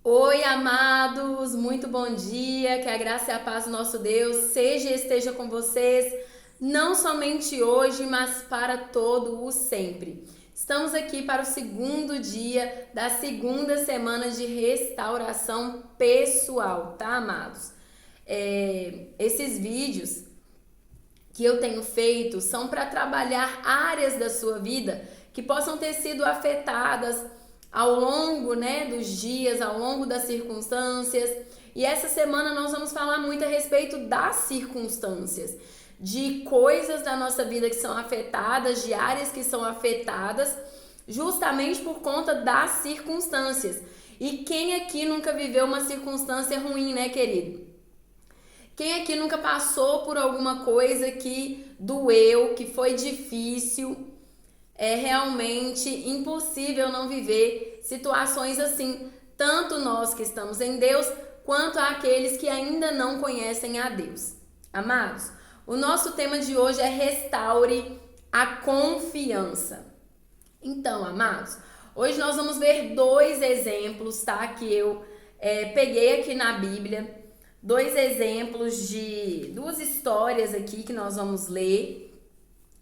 Oi, amados, muito bom dia, que a graça e a paz do nosso Deus seja e esteja com vocês, não somente hoje, mas para todo o sempre. Estamos aqui para o segundo dia da segunda semana de restauração pessoal, tá, amados? Esses vídeos que eu tenho feito são para trabalhar áreas da sua vida que possam ter sido afetadas ao longo, dos dias, ao longo das circunstâncias. E essa semana nós vamos falar muito a respeito das circunstâncias, de coisas da nossa vida que são afetadas, de áreas que são afetadas, justamente por conta das circunstâncias. E quem aqui nunca viveu uma circunstância ruim, né, querido? Quem aqui nunca passou por alguma coisa que doeu, que foi difícil? É realmente impossível não viver situações assim, tanto nós que estamos em Deus, quanto aqueles que ainda não conhecem a Deus. Amados, o nosso tema de hoje é restaure a confiança. Então, amados, hoje nós vamos ver dois exemplos, tá? Que eu peguei aqui na Bíblia, dois exemplos de duas histórias aqui que nós vamos ler.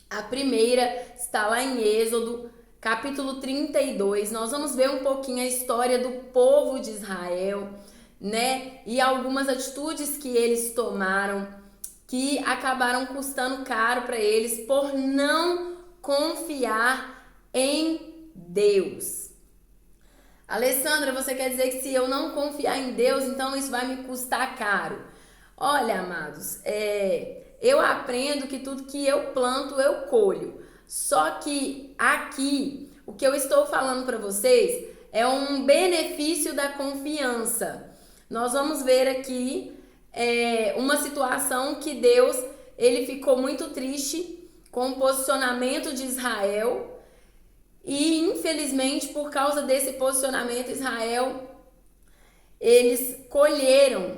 A primeira está lá em Êxodo, capítulo 32. Nós vamos ver um pouquinho a história do povo de Israel, né? E algumas atitudes que eles tomaram que acabaram custando caro para eles por não confiar em Deus. Alessandra, você quer dizer que se eu não confiar em Deus, então isso vai me custar caro? Olha, amados, eu aprendo que tudo que eu planto, eu colho. Só que aqui, o que eu estou falando para vocês é um benefício da confiança. Nós vamos ver aqui uma situação que Deus, ele ficou muito triste com o posicionamento de Israel. E infelizmente, por causa desse posicionamento, Israel, eles colheram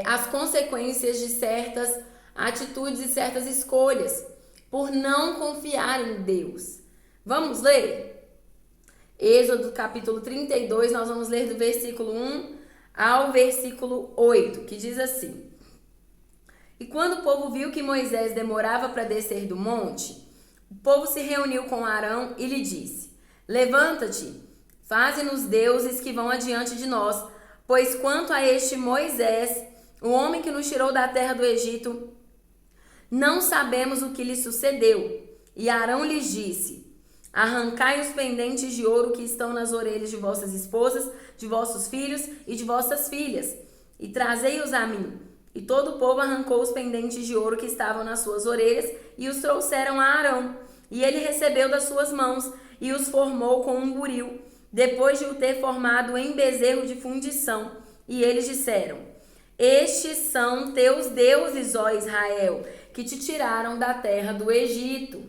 as consequências de certas atitudes e certas escolhas por não confiar em Deus. Vamos ler? Êxodo capítulo 32, nós vamos ler do versículo 1 ao versículo 8, que diz assim: E quando o povo viu que Moisés demorava para descer do monte, o povo se reuniu com Arão e lhe disse: Levanta-te, faze-nos deuses que vão adiante de nós, pois quanto a este Moisés, o homem que nos tirou da terra do Egito, não sabemos o que lhe sucedeu. E Arão lhes disse: Arrancai os pendentes de ouro que estão nas orelhas de vossas esposas, de vossos filhos e de vossas filhas, e trazei-os a mim. E todo o povo arrancou os pendentes de ouro que estavam nas suas orelhas e os trouxeram a Arão. E ele recebeu das suas mãos e os formou com um buril, depois de o ter formado em bezerro de fundição. E eles disseram: Estes são teus deuses, ó Israel, que te tiraram da terra do Egito.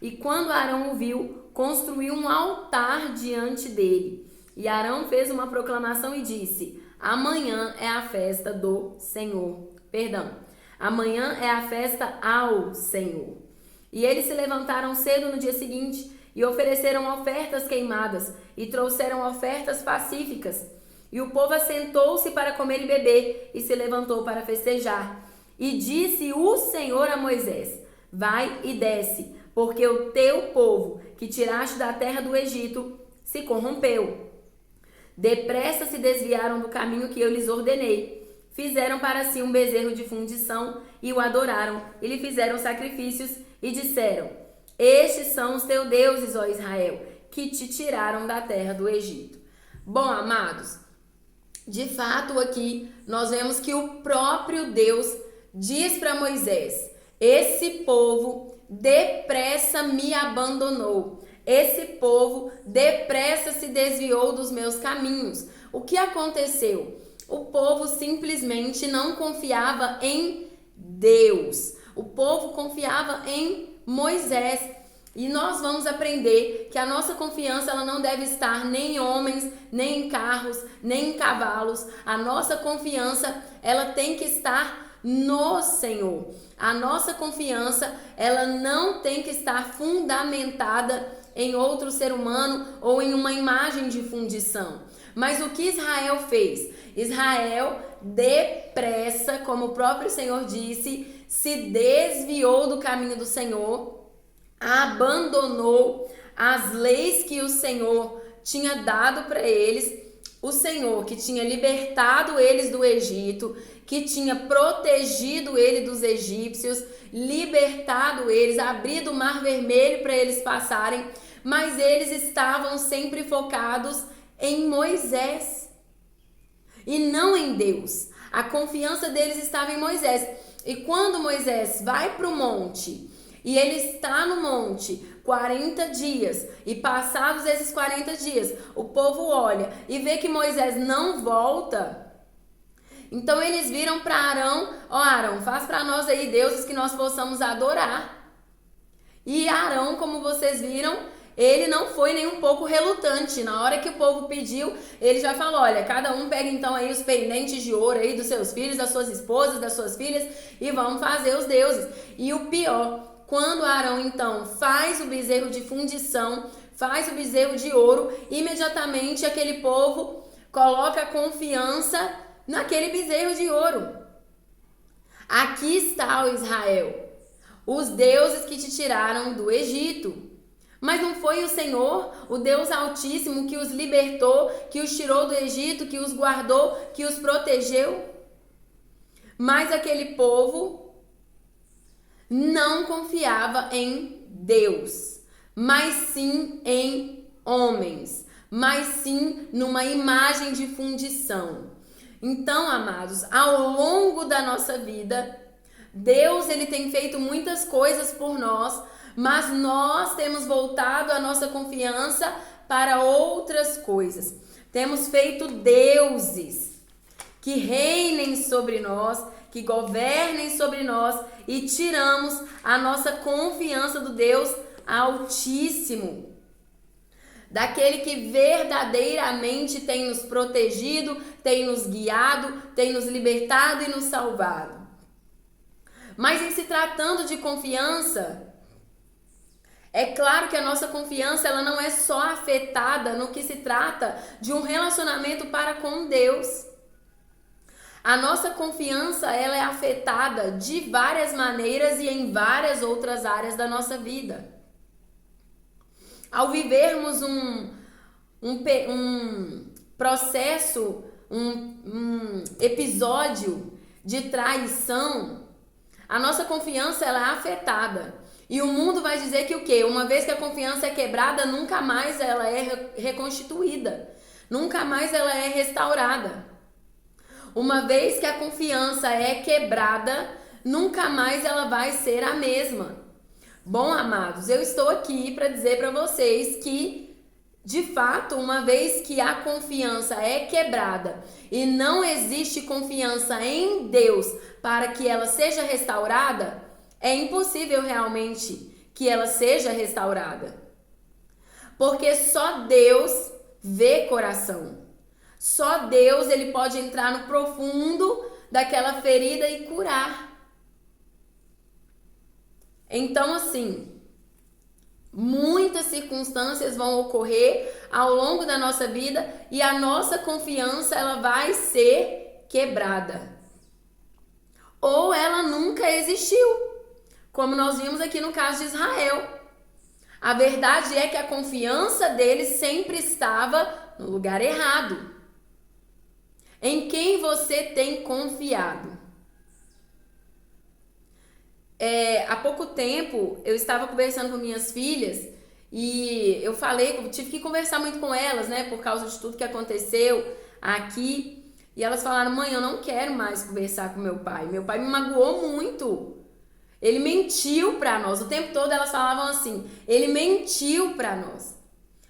E quando Arão o viu, construiu um altar diante dele. E Arão fez uma proclamação e disse: Amanhã é a festa do Senhor. Amanhã é a festa ao Senhor. E eles se levantaram cedo no dia seguinte e ofereceram ofertas queimadas e trouxeram ofertas pacíficas. E o povo assentou-se para comer e beber e se levantou para festejar. E disse o Senhor a Moisés: Vai e desce, porque o teu povo, que tiraste da terra do Egito, se corrompeu. Depressa se desviaram do caminho que eu lhes ordenei. Fizeram para si um bezerro de fundição e o adoraram, e lhe fizeram sacrifícios e disseram: Estes são os teus deuses, ó Israel, que te tiraram da terra do Egito. Bom, amados, de fato aqui nós vemos que o próprio Deus diz para Moisés: Esse povo depressa me abandonou. Esse povo depressa se desviou dos meus caminhos. O que aconteceu? O povo simplesmente não confiava em Deus. O povo confiava em Moisés. E nós vamos aprender que a nossa confiança ela não deve estar nem em homens, nem em carros, nem em cavalos. A nossa confiança ela tem que estar no Senhor. A nossa confiança ela não tem que estar fundamentada em outro ser humano ou em uma imagem de fundição, Mas o que Israel fez? Israel, depressa, como o próprio Senhor disse, se desviou do caminho do Senhor, abandonou as leis que o Senhor tinha dado para eles, o Senhor que tinha libertado eles do Egito, que tinha protegido ele dos egípcios, libertado eles, abrido o Mar Vermelho para eles passarem, mas eles estavam sempre focados em Moisés e não em Deus. A confiança deles estava em Moisés. E quando Moisés vai para o monte e ele está no monte 40 dias, e passados esses 40 dias, o povo olha e vê que Moisés não volta. Então eles viram para Arão: ó Arão, faz para nós aí deuses que nós possamos adorar. E Arão, como vocês viram, ele não foi nem um pouco relutante. Na hora que o povo pediu, ele já falou: olha, cada um pega então aí os pendentes de ouro aí dos seus filhos, das suas esposas, das suas filhas, e vamos fazer os deuses. E o pior, quando Arão então faz o bezerro de fundição, faz o bezerro de ouro, imediatamente aquele povo coloca confiança naquele bezerro de ouro. Aqui está o Israel, os deuses que te tiraram do Egito. Mas não foi o Senhor, o Deus Altíssimo, que os libertou, que os tirou do Egito, que os guardou, que os protegeu? Mas aquele povo não confiava em Deus, mas sim em homens, mas sim numa imagem de fundição. Então, amados, ao longo da nossa vida, Deus ele tem feito muitas coisas por nós, mas nós temos voltado a nossa confiança para outras coisas. Temos feito deuses que reinem sobre nós, que governem sobre nós, e tiramos a nossa confiança do Deus Altíssimo, daquele que verdadeiramente tem nos protegido, tem nos guiado, tem nos libertado e nos salvado. Mas em se tratando de confiança, é claro que a nossa confiança ela não é só afetada no que se trata de um relacionamento para com Deus. A nossa confiança ela é afetada de várias maneiras e em várias outras áreas da nossa vida. Ao vivermos um processo, um episódio de traição, a nossa confiança ela é afetada. E o mundo vai dizer que o quê? Uma vez que a confiança é quebrada, nunca mais ela é reconstituída. Nunca mais ela é restaurada. Uma vez que a confiança é quebrada, nunca mais ela vai ser a mesma. Bom, amados, eu estou aqui para dizer para vocês que, de fato, uma vez que a confiança é quebrada e não existe confiança em Deus para que ela seja restaurada, é impossível realmente que ela seja restaurada. Porque só Deus vê coração. Só Deus ele pode entrar no profundo daquela ferida e curar. Então, assim, muitas circunstâncias vão ocorrer ao longo da nossa vida e a nossa confiança ela vai ser quebrada. Ou ela nunca existiu. Como nós vimos aqui no caso de Israel. A verdade é que a confiança deles sempre estava no lugar errado. Em quem você tem confiado? Há pouco tempo eu estava conversando com minhas filhas e eu tive que conversar muito com elas, né? Por causa de tudo que aconteceu aqui. E elas falaram: mãe, eu não quero mais conversar com meu pai. Meu pai me magoou muito. Ele mentiu para nós. O tempo todo elas falavam assim: ele mentiu para nós.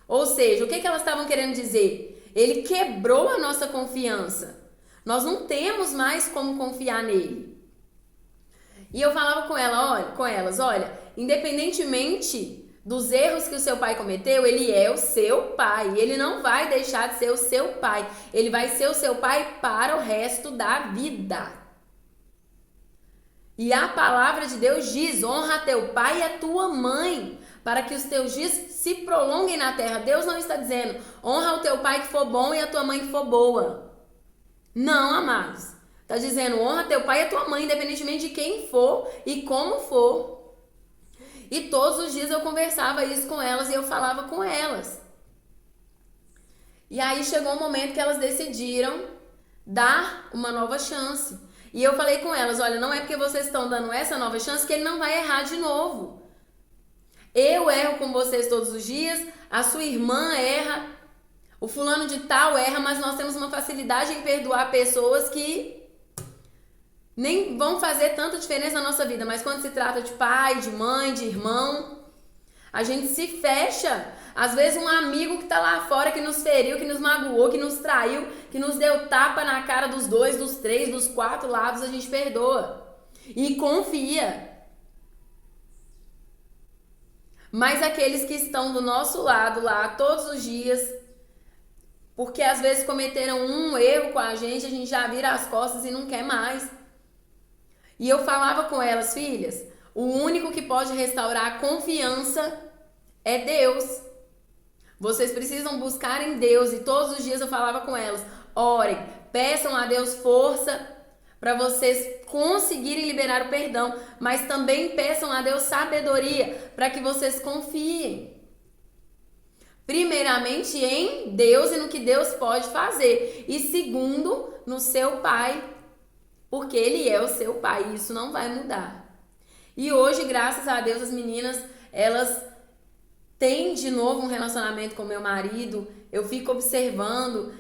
Ou seja, o que elas estavam querendo dizer? Ele quebrou a nossa confiança. Nós não temos mais como confiar nele. E eu falava com elas, olha, independentemente dos erros que o seu pai cometeu, ele é o seu pai. Ele não vai deixar de ser o seu pai. Ele vai ser o seu pai para o resto da vida. E a palavra de Deus diz: honra teu pai e a tua mãe, para que os teus dias se prolonguem na terra. Deus não está dizendo, honra o teu pai que for bom e a tua mãe que for boa. Não, amados. Está dizendo, honra teu pai e a tua mãe, independentemente de quem for e como for. E todos os dias eu conversava isso com elas e eu falava com elas. E aí chegou um momento que elas decidiram dar uma nova chance. E eu falei com elas, olha, não é porque vocês estão dando essa nova chance que ele não vai errar de novo. Eu erro com vocês todos os dias, a sua irmã erra, o fulano de tal erra, mas nós temos uma facilidade em perdoar pessoas que nem vão fazer tanta diferença na nossa vida. Mas quando se trata de pai, de mãe, de irmão, a gente se fecha. Às vezes um amigo que tá lá fora, que nos feriu, que nos magoou, que nos traiu, que nos deu tapa na cara dos 2, dos 3, dos 4 lados, a gente perdoa. E confia. Mas aqueles que estão do nosso lado lá todos os dias, porque às vezes cometeram um erro com a gente já vira as costas e não quer mais. E eu falava com elas, filhas, o único que pode restaurar a confiança é Deus. Vocês precisam buscar em Deus. E todos os dias eu falava com elas, orem, peçam a Deus força para vocês conseguirem liberar o perdão, mas também peçam a Deus sabedoria para que vocês confiem. Primeiramente em Deus e no que Deus pode fazer. E segundo, no seu pai, porque ele é o seu pai e isso não vai mudar. E hoje, graças a Deus, as meninas, elas têm de novo um relacionamento com meu marido. Eu fico observando,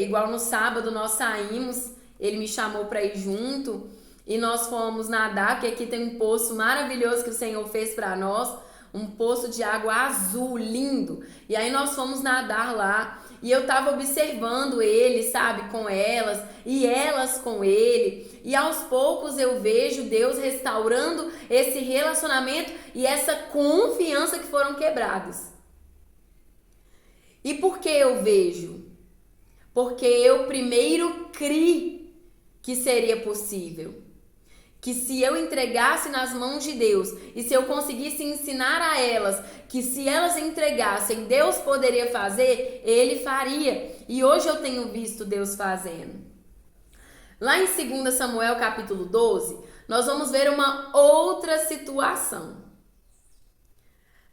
igual no sábado nós saímos, ele me chamou para ir junto e nós fomos nadar, porque aqui tem um poço maravilhoso que o Senhor fez para nós, um poço de água azul, lindo. E aí nós fomos nadar lá e eu tava observando ele, sabe, com elas e elas com ele. E aos poucos eu vejo Deus restaurando esse relacionamento e essa confiança que foram quebrados. E por que eu vejo? Porque eu primeiro criei que seria possível. Que se eu entregasse nas mãos de Deus e se eu conseguisse ensinar a elas que se elas entregassem, Deus poderia fazer, Ele faria. E hoje eu tenho visto Deus fazendo. Lá em 2 Samuel capítulo 12, nós vamos ver uma outra situação.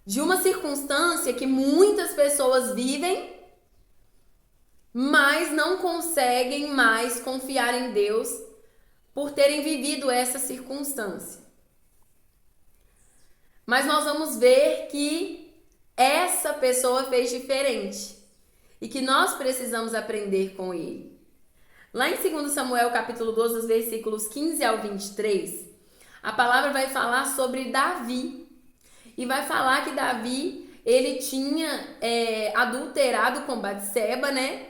De uma circunstância que muitas pessoas vivem, mas não conseguem mais confiar em Deus por terem vivido essa circunstância. Mas nós vamos ver que essa pessoa fez diferente e que nós precisamos aprender com ele. Lá em 2 Samuel capítulo 12, os versículos 15 ao 23, a palavra vai falar sobre Davi. E vai falar que Davi, ele tinha adulterado com Batseba, né?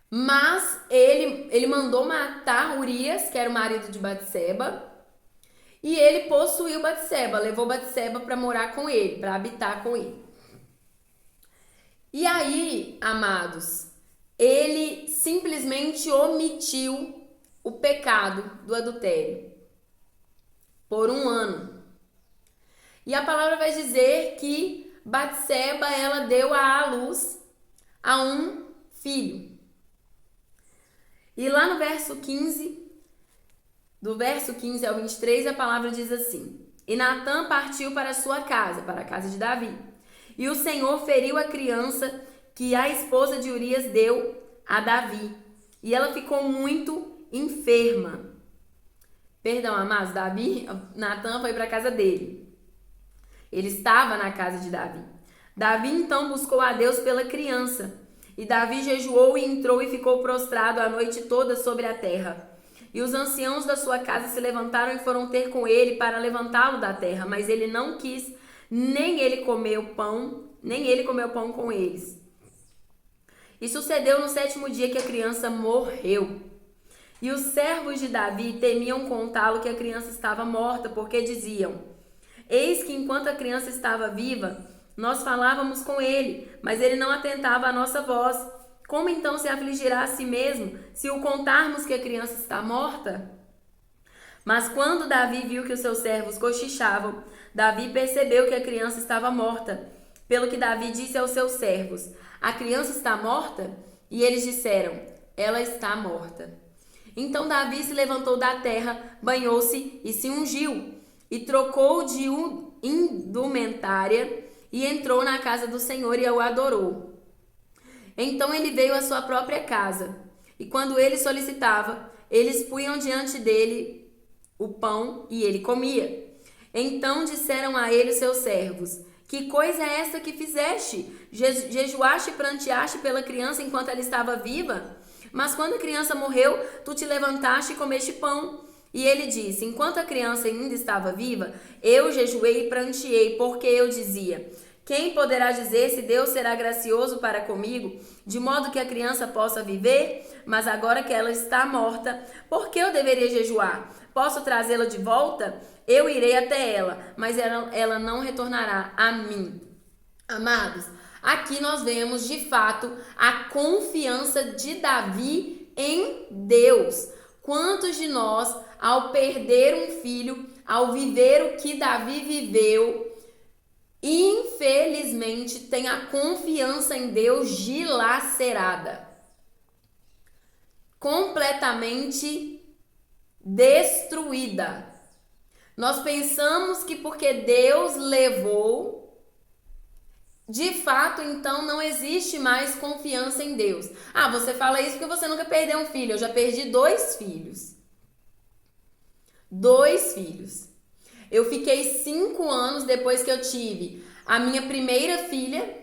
Mas ele mandou matar Urias, que era o marido de Batseba, e ele possuiu Batseba, levou Batseba para morar com ele, para habitar com ele. E aí, amados, ele simplesmente omitiu o pecado do adultério por 1 ano. E a palavra vai dizer que Batseba, ela deu à luz a um filho. E lá no verso 15, do verso 15 ao 23, a palavra diz assim: E Natã partiu para sua casa, para a casa de Davi. E o Senhor feriu a criança que a esposa de Urias deu a Davi. E ela ficou muito enferma. Perdão, amados, Natã foi para a casa dele. Ele estava na casa de Davi. Davi então buscou a Deus pela criança. E Davi jejuou e entrou e ficou prostrado a noite toda sobre a terra. E os anciãos da sua casa se levantaram e foram ter com ele para levantá-lo da terra. Mas ele não quis, nem ele comeu pão com eles. E sucedeu no 7º dia que a criança morreu. E os servos de Davi temiam contá-lo que a criança estava morta, porque diziam: Eis que enquanto a criança estava viva, nós falávamos com ele, mas ele não atentava à nossa voz. Como então se afligirá a si mesmo, se o contarmos que a criança está morta? Mas quando Davi viu que os seus servos cochichavam, Davi percebeu que a criança estava morta. Pelo que Davi disse aos seus servos: a criança está morta? E eles disseram: ela está morta. Então Davi se levantou da terra, banhou-se e se ungiu, e trocou de indumentária, e entrou na casa do Senhor e o adorou. Então ele veio à sua própria casa, e quando ele solicitava, eles punham diante dele o pão e ele comia. Então disseram a ele os seus servos: que coisa é esta que fizeste? Jejuaste e pranteaste pela criança enquanto ela estava viva? Mas quando a criança morreu, tu te levantaste e comeste pão. E ele disse: enquanto a criança ainda estava viva, eu jejuei e pranteei, porque eu dizia: quem poderá dizer se Deus será gracioso para comigo, de modo que a criança possa viver? Mas agora que ela está morta, por que eu deveria jejuar? Posso trazê-la de volta? Eu irei até ela, mas ela não retornará a mim. Amados, aqui nós vemos de fato a confiança de Davi em Deus. Quantos de nós, ao perder um filho, ao viver o que Davi viveu, infelizmente tem a confiança em Deus dilacerada, completamente destruída? Nós pensamos que porque Deus levou, de fato, então não existe mais confiança em Deus. Ah, você fala isso porque você nunca perdeu um filho. Eu já perdi 2 filhos. 2 filhos. Eu fiquei 5 anos depois que eu tive a minha primeira filha,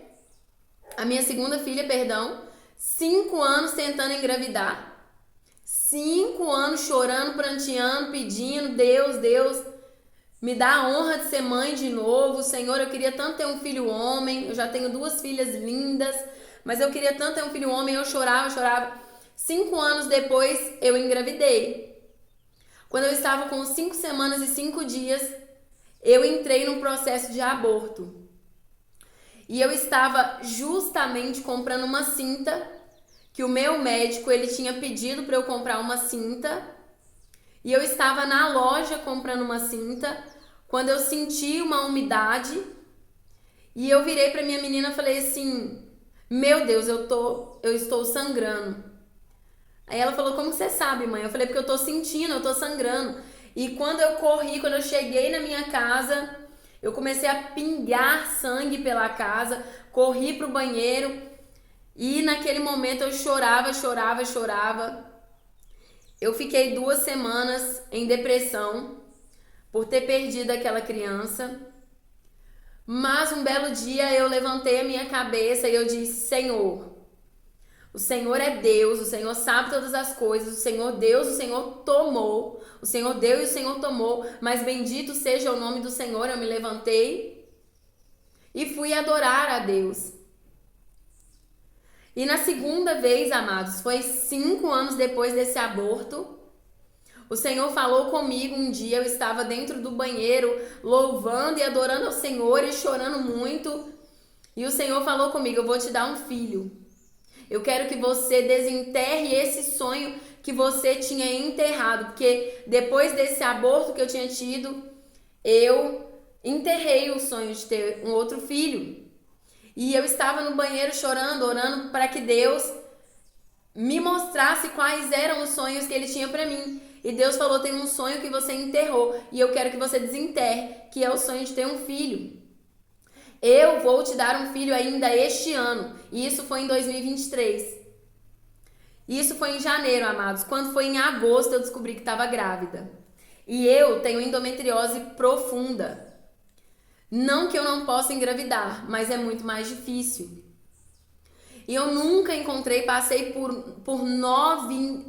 a minha segunda filha, perdão, 5 anos tentando engravidar. 5 anos chorando, pranteando, pedindo: Deus, me dá a honra de ser mãe de novo. Senhor, eu queria tanto ter um filho homem. Eu já tenho 2 filhas lindas, mas eu queria tanto ter um filho homem. Eu chorava. 5 anos depois, eu engravidei. Quando eu estava com 5 semanas e 5 dias, eu entrei num processo de aborto. E eu estava justamente comprando uma cinta, que o meu médico ele tinha pedido para eu comprar uma cinta. E eu estava na loja comprando uma cinta, quando eu senti uma umidade, e eu virei para minha menina e falei assim: meu Deus, eu estou sangrando. Aí ela falou: como você sabe, mãe? Eu falei: porque eu tô sentindo, eu tô sangrando. E quando eu cheguei na minha casa, eu comecei a pingar sangue pela casa, corri pro banheiro, e naquele momento eu chorava. Eu fiquei 2 semanas em depressão por ter perdido aquela criança. Mas um belo dia eu levantei a minha cabeça e eu disse: Senhor, o Senhor é Deus, o Senhor sabe todas as coisas, o Senhor Deus, o Senhor tomou, o Senhor deu e o Senhor tomou, mas bendito seja o nome do Senhor. Eu me levantei e fui adorar a Deus. E na segunda vez, amados, foi 5 anos depois desse aborto, o Senhor falou comigo um dia. Eu estava dentro do banheiro louvando e adorando ao Senhor e chorando muito. E o Senhor falou comigo: eu vou te dar um filho. Eu quero que você desenterre esse sonho que você tinha enterrado. Porque depois desse aborto que eu tinha tido, eu enterrei o sonho de ter um outro filho. E eu estava no banheiro chorando, orando para que Deus me mostrasse quais eram os sonhos que Ele tinha para mim. E Deus falou: tem um sonho que você enterrou e eu quero que você desenterre, que é o sonho de ter um filho. Eu vou te dar um filho ainda este ano. E isso foi em 2023. Isso foi em janeiro, amados. Quando foi em agosto eu descobri que estava grávida. E eu tenho endometriose profunda. Não que eu não possa engravidar, mas é muito mais difícil. E eu nunca passei por 9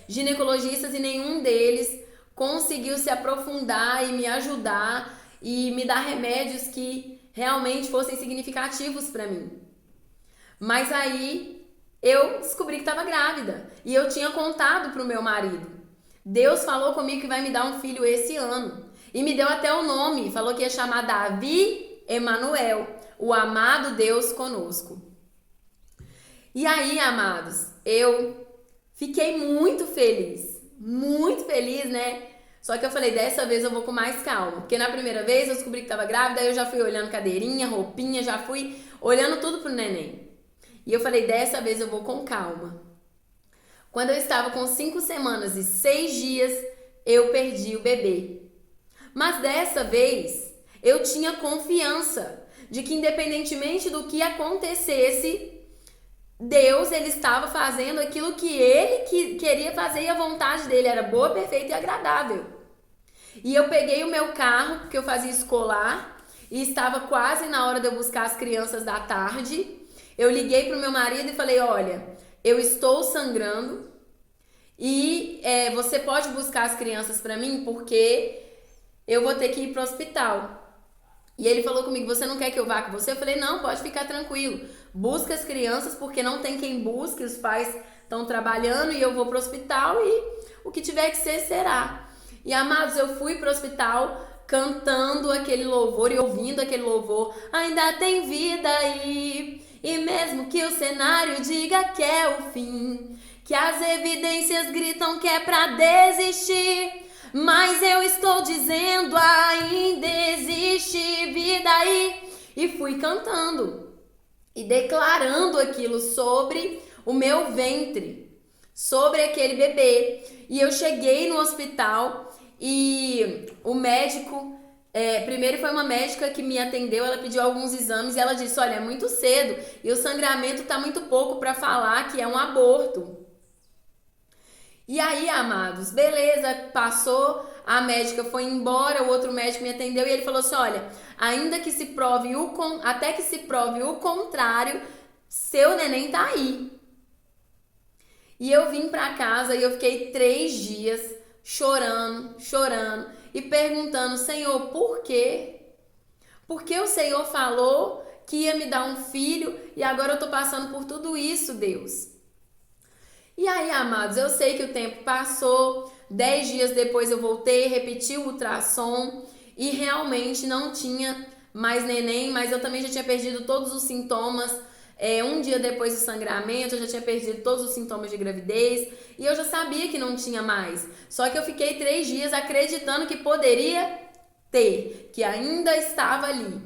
ginecologistas e nenhum deles conseguiu se aprofundar e me ajudar e me dar remédios que realmente fossem significativos para mim. Mas aí eu descobri que estava grávida e eu tinha contado para o meu marido. Deus falou comigo que vai me dar um filho esse ano. E me deu até o nome, falou que ia chamar Davi Emanuel, o amado Deus conosco. E aí, amados, eu fiquei muito feliz, né? Só que eu falei, dessa vez eu vou com mais calma. Porque na primeira vez eu descobri que tava grávida, aí eu já fui olhando cadeirinha, roupinha, já fui olhando tudo pro neném. E eu falei, dessa vez eu vou com calma. Quando eu estava com 5 semanas e 6 dias, eu perdi o bebê. Mas dessa vez, eu tinha confiança de que independentemente do que acontecesse, Deus, ele estava fazendo aquilo que ele queria fazer e a vontade dele era boa, perfeita e agradável. E eu peguei o meu carro, porque eu fazia escolar, e estava quase na hora de eu buscar as crianças da tarde. Eu liguei pro meu marido e falei, olha, eu estou sangrando e você pode buscar as crianças para mim porque eu vou ter que ir pro hospital. E ele falou comigo, você não quer que eu vá com você? Eu falei, não, pode ficar tranquilo. Busca as crianças porque não tem quem busque, os pais estão trabalhando e eu vou pro hospital e o que tiver que ser, será. E amados, eu fui pro hospital cantando aquele louvor e ouvindo aquele louvor. Ainda tem vida aí, e mesmo que o cenário diga que é o fim, que as evidências gritam que é pra desistir, mas eu estou dizendo, ainda existe vida aí. E fui cantando e declarando aquilo sobre o meu ventre, sobre aquele bebê. E eu cheguei no hospital e o médico, primeiro foi uma médica que me atendeu, ela pediu alguns exames e ela disse, olha, é muito cedo e o sangramento tá muito pouco para falar que é um aborto. E aí, amados, beleza, passou, a médica foi embora, o outro médico me atendeu e ele falou assim, olha, ainda que se prove até que se prove o contrário, seu neném tá aí. E eu vim pra casa e eu fiquei 3 dias chorando e perguntando, Senhor, por quê? Porque o Senhor falou que ia me dar um filho e agora eu tô passando por tudo isso, Deus. E aí, amados, eu sei que o tempo passou, 10 dias depois eu voltei, repeti o ultrassom e realmente não tinha mais neném, mas eu também já tinha perdido todos os sintomas. Um dia depois do sangramento, eu já tinha perdido todos os sintomas de gravidez e eu já sabia que não tinha mais. Só que eu fiquei 3 dias acreditando que poderia ter, que ainda estava ali,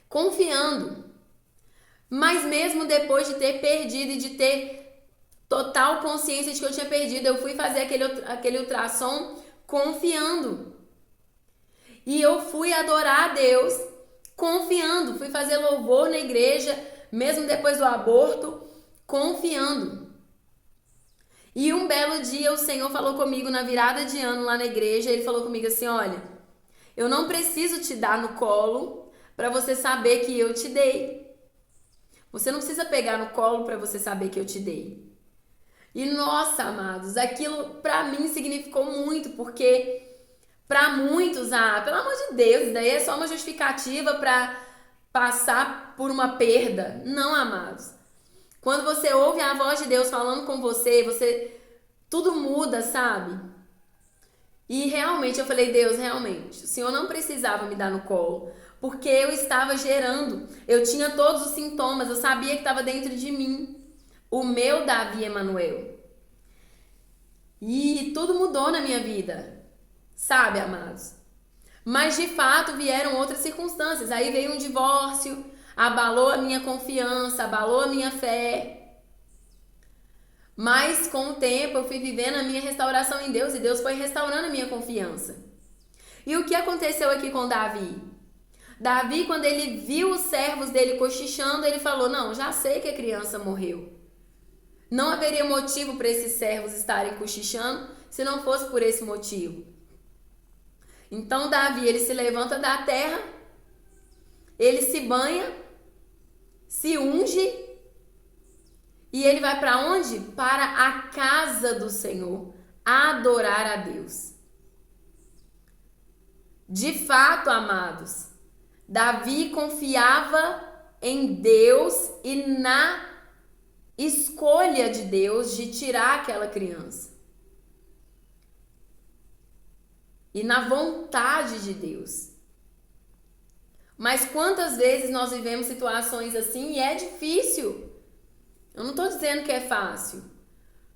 confiando. Mas mesmo depois de ter perdido e de ter total consciência de que eu tinha perdido, eu fui fazer aquele ultrassom confiando. E eu fui adorar a Deus confiando. Fui fazer louvor na igreja, mesmo depois do aborto, confiando. E um belo dia o Senhor falou comigo na virada de ano lá na igreja. Ele falou comigo assim, olha, eu não preciso te dar no colo para você saber que eu te dei. Você não precisa pegar no colo para você saber que eu te dei. E nossa, amados, aquilo pra mim significou muito, porque pra muitos, pelo amor de Deus, isso daí é só uma justificativa pra passar por uma perda. Não, amados. Quando você ouve a voz de Deus falando com você, tudo muda, sabe? E realmente eu falei, Deus, realmente, o Senhor não precisava me dar no colo, porque eu estava gerando, eu tinha todos os sintomas, eu sabia que estava dentro de mim. O meu Davi Emanuel. E tudo mudou na minha vida, sabe, amados? Mas de fato vieram outras circunstâncias. Aí veio um divórcio, abalou a minha confiança, abalou a minha fé. Mas com o tempo eu fui vivendo a minha restauração em Deus e Deus foi restaurando a minha confiança. E o que aconteceu aqui com Davi? Davi, quando ele viu os servos dele cochichando, ele falou, não, já sei que a criança morreu. Não haveria motivo para esses servos estarem cochichando se não fosse por esse motivo. Então Davi, ele se levanta da terra, ele se banha, se unge e ele vai para onde? Para a casa do Senhor, adorar a Deus. De fato, amados, Davi confiava em Deus e na escolha de Deus de tirar aquela criança. E na vontade de Deus. Mas quantas vezes nós vivemos situações assim e é difícil. Eu não estou dizendo que é fácil.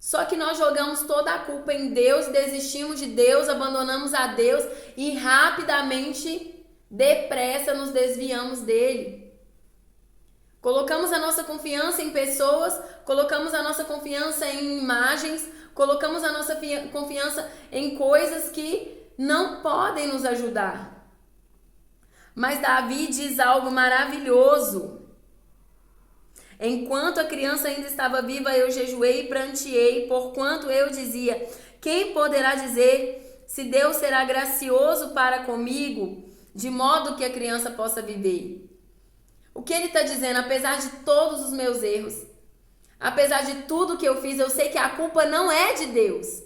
Só que nós jogamos toda a culpa em Deus, desistimos de Deus, abandonamos a Deus e rapidamente, depressa, nos desviamos dele. Colocamos a nossa confiança em pessoas, colocamos a nossa confiança em imagens, colocamos a nossa confiança em coisas que não podem nos ajudar. Mas Davi diz algo maravilhoso. Enquanto a criança ainda estava viva, eu jejuei e pranteei, porquanto eu dizia: quem poderá dizer se Deus será gracioso para comigo, de modo que a criança possa viver? O que ele está dizendo? Apesar de todos os meus erros, apesar de tudo que eu fiz, eu sei que a culpa não é de Deus.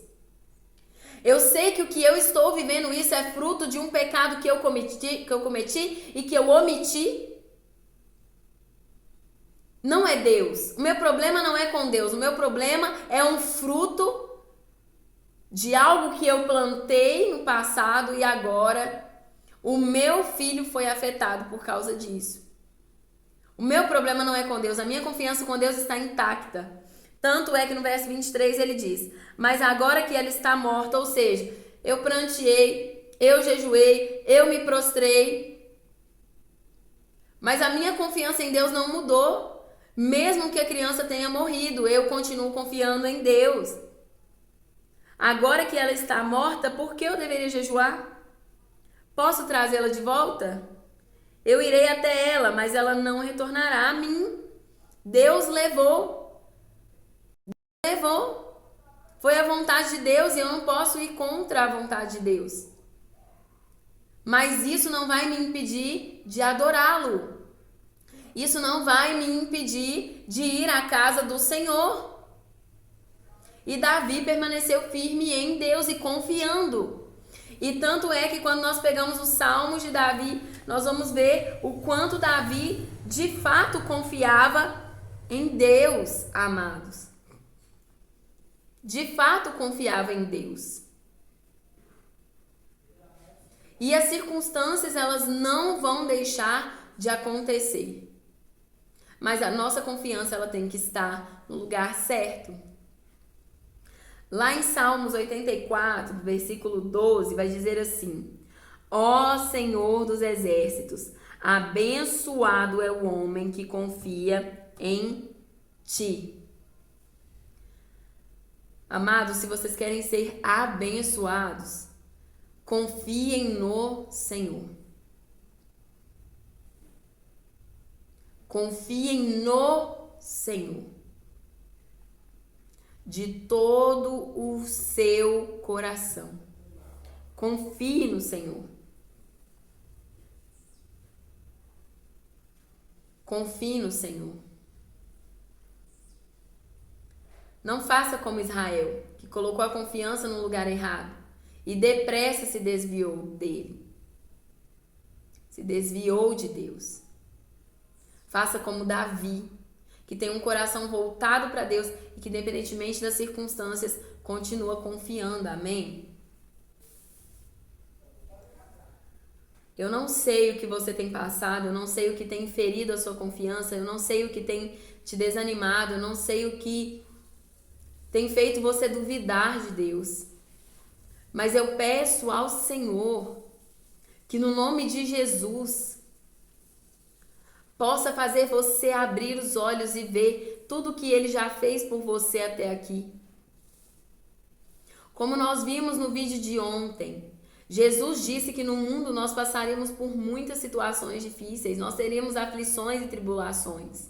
Eu sei que o que eu estou vivendo isso é fruto de um pecado que eu cometi e que eu omiti. Não é Deus. O meu problema não é com Deus. O meu problema é um fruto de algo que eu plantei no passado e agora o meu filho foi afetado por causa disso. O meu problema não é com Deus. A minha confiança com Deus está intacta. Tanto é que no verso 23 ele diz: mas agora que ela está morta, ou seja, eu pranteei, eu jejuei, eu me prostrei, mas a minha confiança em Deus não mudou. Mesmo que a criança tenha morrido, eu continuo confiando em Deus. Agora que ela está morta, por que eu deveria jejuar? Posso trazê-la de volta? Eu irei até ela, mas ela não retornará a mim. Deus levou. Foi a vontade de Deus e eu não posso ir contra a vontade de Deus. Mas isso não vai me impedir de adorá-lo. Isso não vai me impedir de ir à casa do Senhor. E Davi permaneceu firme em Deus e confiando. E tanto é que quando nós pegamos os Salmos de Davi, nós vamos ver o quanto Davi de fato confiava em Deus, amados. De fato confiava em Deus. E as circunstâncias, elas não vão deixar de acontecer. Mas a nossa confiança, ela tem que estar no lugar certo. Lá em Salmos 84, versículo 12, vai dizer assim: ó Senhor dos exércitos, abençoado é o homem que confia em ti. Amados, se vocês querem ser abençoados, confiem no Senhor. Confiem no Senhor. De todo o seu coração. Confie no Senhor. Confie no Senhor. Não faça como Israel, que colocou a confiança no lugar errado e depressa se desviou dele. Se desviou de Deus. Faça como Davi, que tem um coração voltado para Deus e que, independentemente das circunstâncias, continua confiando. Amém? Eu não sei o que você tem passado, eu não sei o que tem ferido a sua confiança, eu não sei o que tem te desanimado, eu não sei o que tem feito você duvidar de Deus. Mas eu peço ao Senhor que, no nome de Jesus, possa fazer você abrir os olhos e ver tudo que Ele já fez por você até aqui. Como nós vimos no vídeo de ontem, Jesus disse que no mundo nós passaríamos por muitas situações difíceis, nós teríamos aflições e tribulações.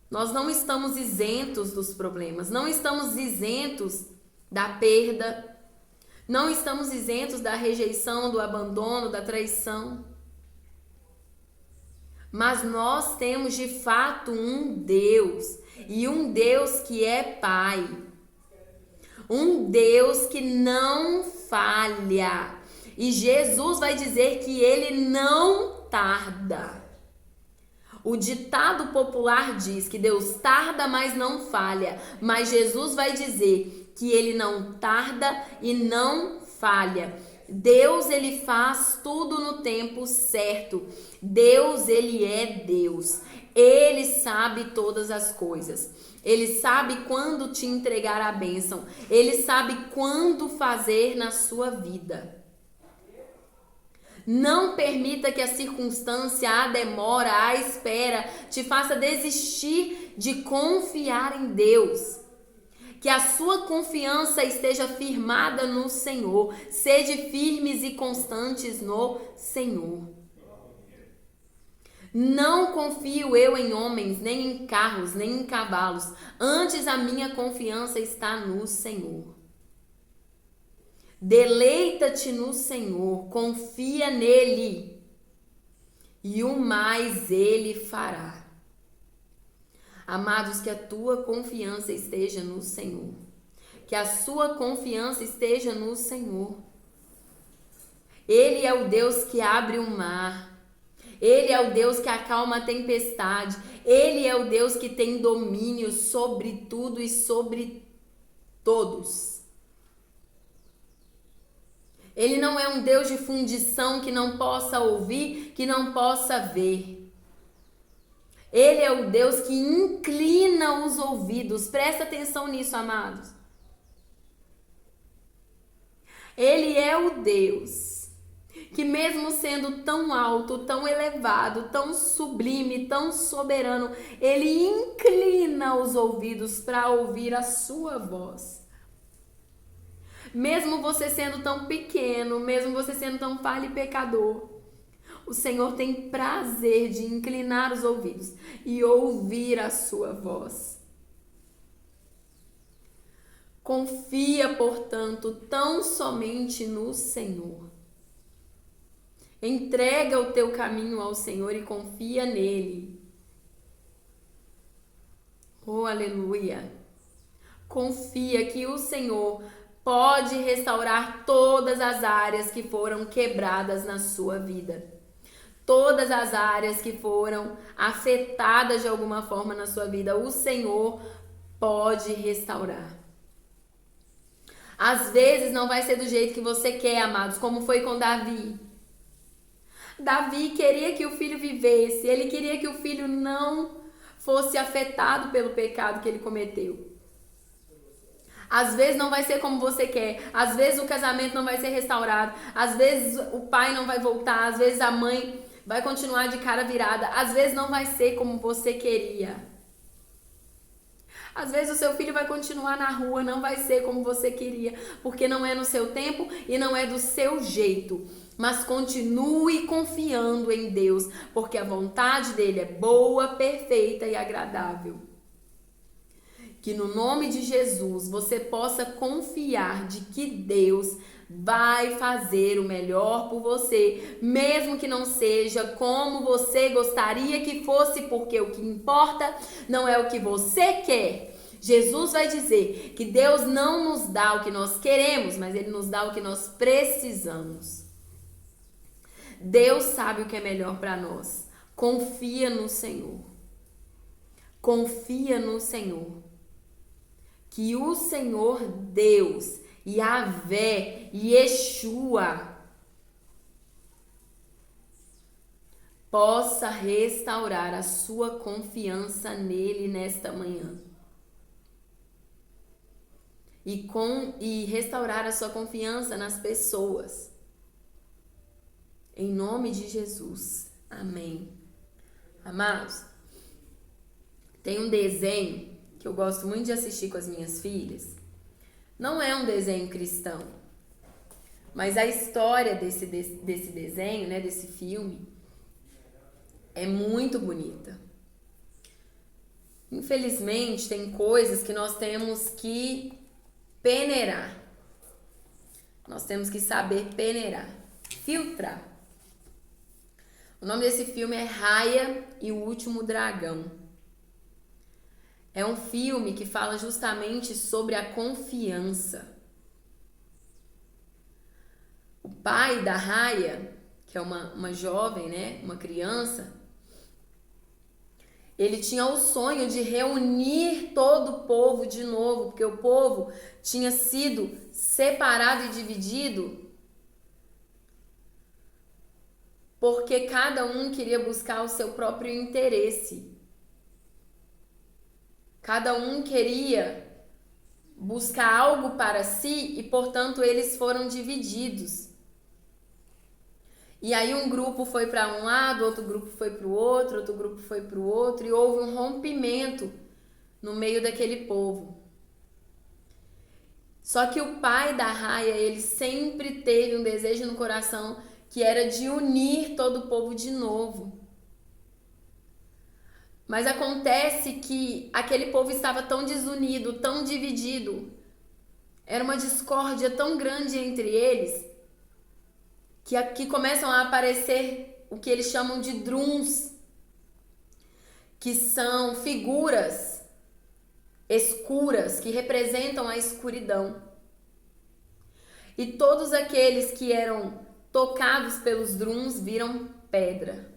Nós não estamos isentos dos problemas, não estamos isentos da perda, não estamos isentos da rejeição, do abandono, da traição. Mas nós temos de fato um Deus, e um Deus que é Pai. Um Deus que não falha. E Jesus vai dizer que Ele não tarda. O ditado popular diz que Deus tarda, mas não falha. Mas Jesus vai dizer que Ele não tarda e não falha. Deus, Ele faz tudo no tempo certo. Deus, Ele é Deus. Ele sabe todas as coisas. Ele sabe quando te entregar a bênção. Ele sabe quando fazer na sua vida. Não permita que a circunstância, a demora, a espera te faça desistir de confiar em Deus. Que a sua confiança esteja firmada no Senhor. Sede firmes e constantes no Senhor. Não confio eu em homens, nem em carros, nem em cavalos. Antes a minha confiança está no Senhor. Deleita-te no Senhor, confia nele, e o mais ele fará. Amados, que a tua confiança esteja no Senhor. Que a sua confiança esteja no Senhor. Ele é o Deus que abre o mar. Ele é o Deus que acalma a tempestade. Ele é o Deus que tem domínio sobre tudo e sobre todos. Ele não é um Deus de fundição que não possa ouvir, que não possa ver. Ele é o Deus que inclina os ouvidos. Presta atenção nisso, amados. Ele é o Deus que, mesmo sendo tão alto, tão elevado, tão sublime, tão soberano, ele inclina os ouvidos para ouvir a sua voz. Mesmo você sendo tão pequeno, mesmo você sendo tão falho e pecador, o Senhor tem prazer de inclinar os ouvidos e ouvir a sua voz. Confia, portanto, tão somente no Senhor. Entrega o teu caminho ao Senhor e confia nele. Oh, aleluia! Confia que o Senhor pode restaurar todas as áreas que foram quebradas na sua vida. Todas as áreas que foram afetadas de alguma forma na sua vida, o Senhor pode restaurar. Às vezes não vai ser do jeito que você quer, amados, como foi com Davi. Davi queria que o filho vivesse, ele queria que o filho não fosse afetado pelo pecado que ele cometeu. Às vezes não vai ser como você quer, às vezes o casamento não vai ser restaurado, às vezes o pai não vai voltar, às vezes a mãe vai continuar de cara virada, às vezes não vai ser como você queria. Às vezes o seu filho vai continuar na rua, não vai ser como você queria, porque não é no seu tempo e não é do seu jeito. Mas continue confiando em Deus, porque a vontade dele é boa, perfeita e agradável. Que no nome de Jesus você possa confiar de que Deus vai fazer o melhor por você, mesmo que não seja como você gostaria que fosse, porque o que importa não é o que você quer. Jesus vai dizer que Deus não nos dá o que nós queremos, mas Ele nos dá o que nós precisamos. Deus sabe o que é melhor para nós. Confia no Senhor. Confia no Senhor. Que o Senhor Deus, Yahvé, Yeshua, possa restaurar a sua confiança nele nesta manhã. E restaurar a sua confiança nas pessoas. Em nome de Jesus. Amém. Amados, tem um desenho que eu gosto muito de assistir com as minhas filhas. Não é um desenho cristão, mas a história desse desenho, né, desse filme, é muito bonita. Infelizmente, tem coisas que nós temos que peneirar. Nós temos que saber peneirar, filtrar. O nome desse filme é Raya e o Último Dragão. É um filme que fala justamente sobre a confiança. O pai da Raya, que é uma jovem, né, uma criança, ele tinha o sonho de reunir todo o povo de novo, porque o povo tinha sido separado e dividido, porque cada um queria buscar o seu próprio interesse. Cada um queria buscar algo para si e, portanto, eles foram divididos. E aí um grupo foi para um lado, outro grupo foi para o outro grupo foi para o outro, e houve um rompimento no meio daquele povo. Só que o pai da Raya, ele sempre teve um desejo no coração que era de unir todo o povo de novo. Mas acontece que aquele povo estava tão desunido, tão dividido, era uma discórdia tão grande entre eles, que aqui começam a aparecer o que eles chamam de druns, que são figuras escuras que representam a escuridão. E todos aqueles que eram tocados pelos druns viram pedra.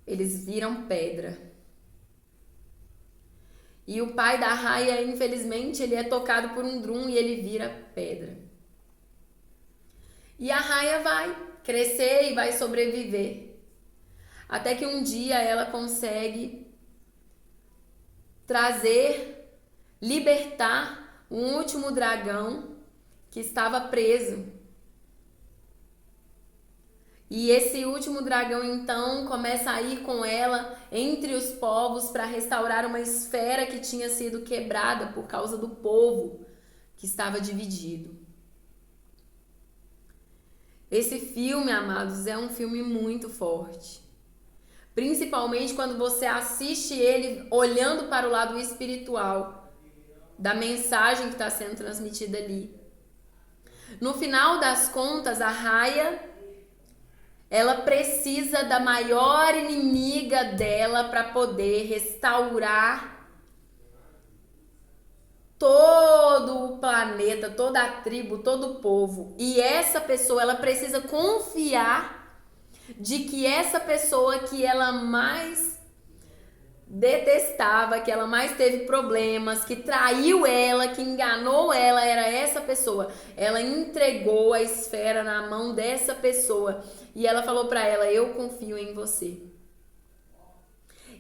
Eles viram pedra. E o pai da Raya, infelizmente, ele é tocado por um drum e ele vira pedra. E a Raya vai crescer e vai sobreviver. Até que um dia ela consegue libertar um último dragão que estava preso. E esse último dragão, então, começa a ir com ela entre os povos para restaurar uma esfera que tinha sido quebrada por causa do povo que estava dividido. Esse filme, amados, é um filme muito forte. Principalmente quando você assiste ele olhando para o lado espiritual da mensagem que está sendo transmitida ali. No final das contas, a Raya, ela precisa da maior inimiga dela para poder restaurar todo o planeta, toda a tribo, todo o povo. E essa pessoa, ela precisa confiar de que essa pessoa que ela mais detestava, que ela mais teve problemas, que traiu ela, que enganou ela, era essa pessoa. Ela entregou a esfera na mão dessa pessoa e ela falou para ela: eu confio em você.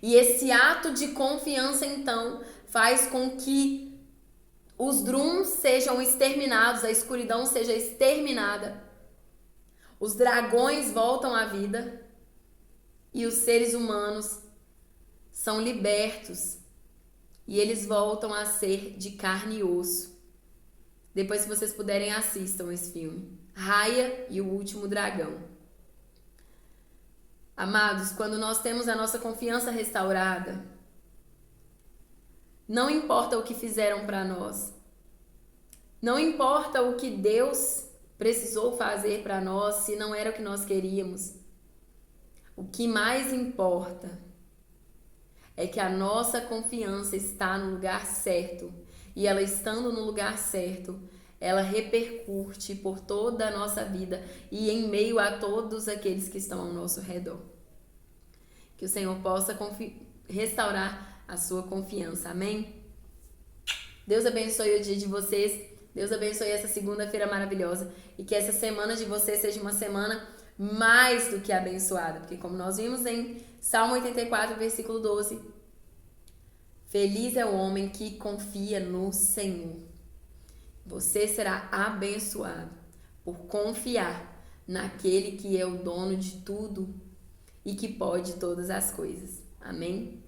E esse ato de confiança, então, faz com que os drums sejam exterminados, a escuridão seja exterminada, os dragões voltam à vida e os seres humanos são libertos e eles voltam a ser de carne e osso. Depois, se vocês puderem, assistam esse filme, Raya e o Último Dragão. Amados, quando nós temos a nossa confiança restaurada, não importa o que fizeram para nós, não importa o que Deus precisou fazer para nós, se não era o que nós queríamos. O que mais importa é que a nossa confiança está no lugar certo. E ela estando no lugar certo, ela repercute por toda a nossa vida e em meio a todos aqueles que estão ao nosso redor. Que o Senhor possa restaurar a sua confiança. Amém? Deus abençoe o dia de vocês. Deus abençoe essa segunda-feira maravilhosa. E que essa semana de vocês seja uma semana mais do que abençoada. Porque como nós vimos em Salmo 84, versículo 12. Feliz é o homem que confia no Senhor. Você será abençoado por confiar naquele que é o dono de tudo e que pode todas as coisas. Amém?